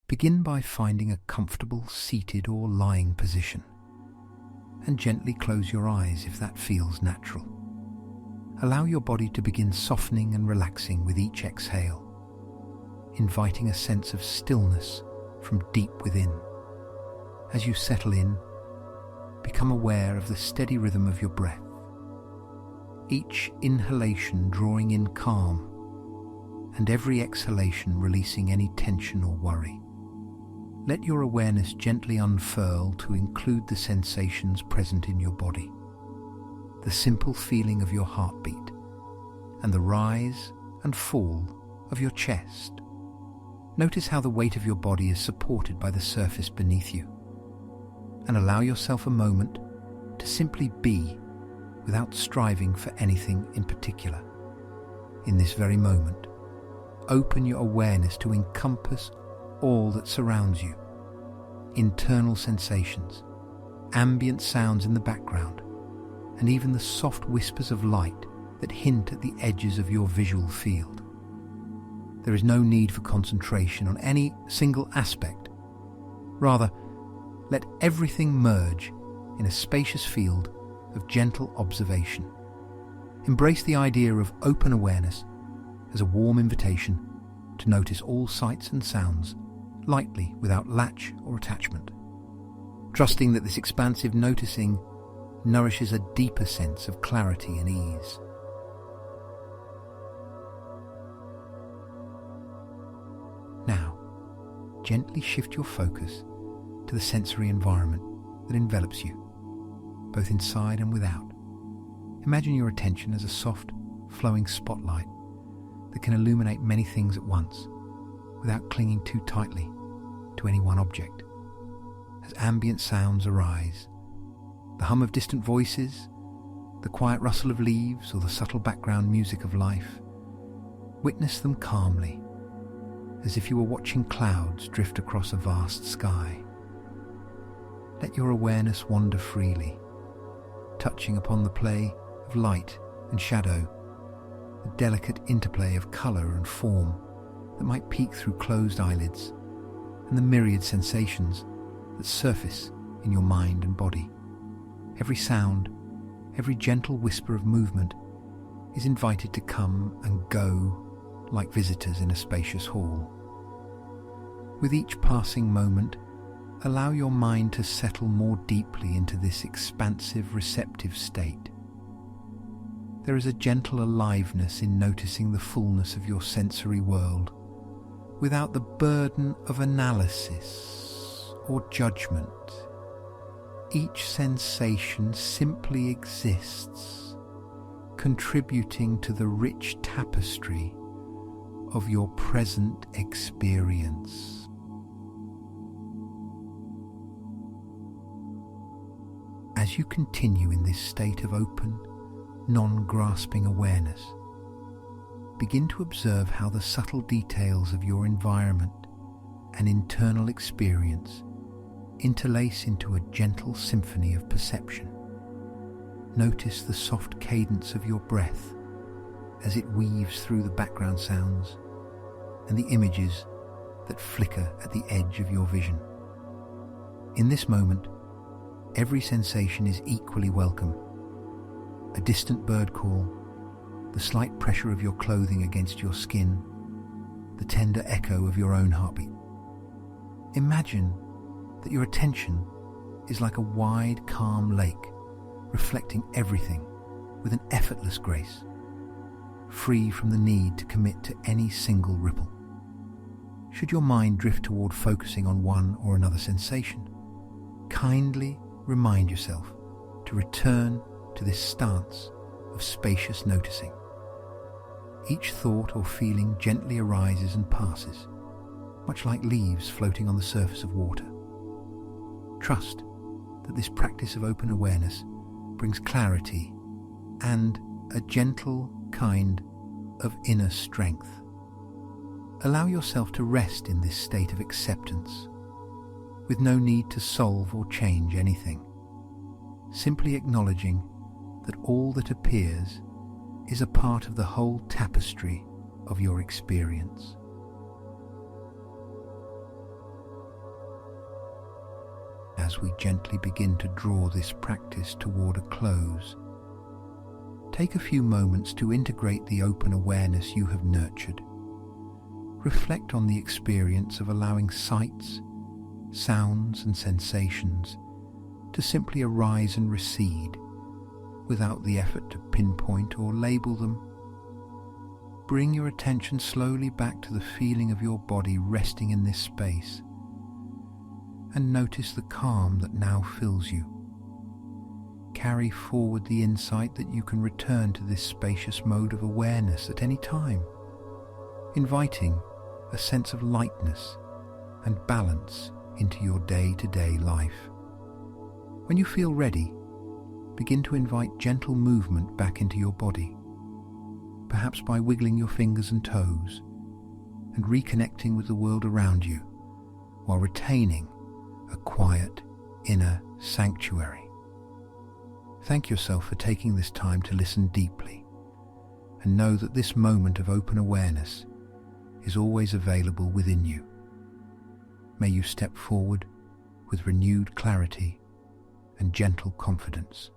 Begin by finding a comfortable seated or lying position, and gently close your eyes if that feels natural. Allow your body to begin softening and relaxing with each exhale, inviting a sense of stillness from deep within. As you settle in, become aware of the steady rhythm of your breath, each inhalation drawing in calm, and every exhalation releasing any tension or worry. Let your awareness gently unfurl to include the sensations present in your body, the simple feeling of your heartbeat, and the rise and fall of your chest. Notice how the weight of your body is supported by the surface beneath you, and allow yourself a moment to simply be without striving for anything in particular. In this very moment, open your awareness to encompass all that surrounds you: internal sensations, ambient sounds in the background, and even the soft whispers of light that hint at the edges of your visual field. There is no need for concentration on any single aspect. Rather, let everything merge in a spacious field of gentle observation. Embrace the idea of open awareness as a warm invitation to notice all sights and sounds lightly without latch or attachment, trusting that this expansive noticing nourishes a deeper sense of clarity and ease. Now, gently shift your focus to the sensory environment that envelops you, both inside and without. Imagine your attention as a soft, flowing spotlight that can illuminate many things at once without clinging too tightly to any one object. As ambient sounds arise, the hum of distant voices, the quiet rustle of leaves, or the subtle background music of life, witness them calmly, as if you were watching clouds drift across a vast sky. Let your awareness wander freely, touching upon the play of light and shadow, the delicate interplay of colour and form that might peek through closed eyelids, and the myriad sensations that surface in your mind and body. Every sound, every gentle whisper of movement is invited to come and go like visitors in a spacious hall. With each passing moment, allow your mind to settle more deeply into this expansive, receptive state. There is a gentle aliveness in noticing the fullness of your sensory world, without the burden of analysis or judgment. Each sensation simply exists, contributing to the rich tapestry of your present experience. As you continue in this state of open, non-grasping awareness, begin to observe how the subtle details of your environment and internal experience interlace into a gentle symphony of perception. Notice the soft cadence of your breath as it weaves through the background sounds and the images that flicker at the edge of your vision. In this moment, every sensation is equally welcome. A distant bird call, the slight pressure of your clothing against your skin, the tender echo of your own heartbeat. Imagine that your attention is like a wide, calm lake, reflecting everything with an effortless grace, free from the need to commit to any single ripple. Should your mind drift toward focusing on one or another sensation, kindly remind yourself to return to this stance of spacious noticing. Each thought or feeling gently arises and passes, much like leaves floating on the surface of water. Trust that this practice of open awareness brings clarity and a gentle kind of inner strength. Allow yourself to rest in this state of acceptance, with no need to solve or change anything, simply acknowledging that all that appears is a part of the whole tapestry of your experience. as we gently begin to draw this practice toward a close, take a few moments to integrate the open awareness you have nurtured. Reflect on the experience of allowing sights, sounds, and sensations to simply arise and recede without the effort to pinpoint or label them. Bring your attention slowly back to the feeling of your body resting in this space, and notice the calm that now fills you. Carry forward the insight that you can return to this spacious mode of awareness at any time, inviting a sense of lightness and balance into your day-to-day life. When you feel ready, begin to invite gentle movement back into your body, perhaps by wiggling your fingers and toes and reconnecting with the world around you while retaining a quiet inner sanctuary. Thank yourself for taking this time to listen deeply, and know that this moment of open awareness is always available within you. May you step forward with renewed clarity and gentle confidence.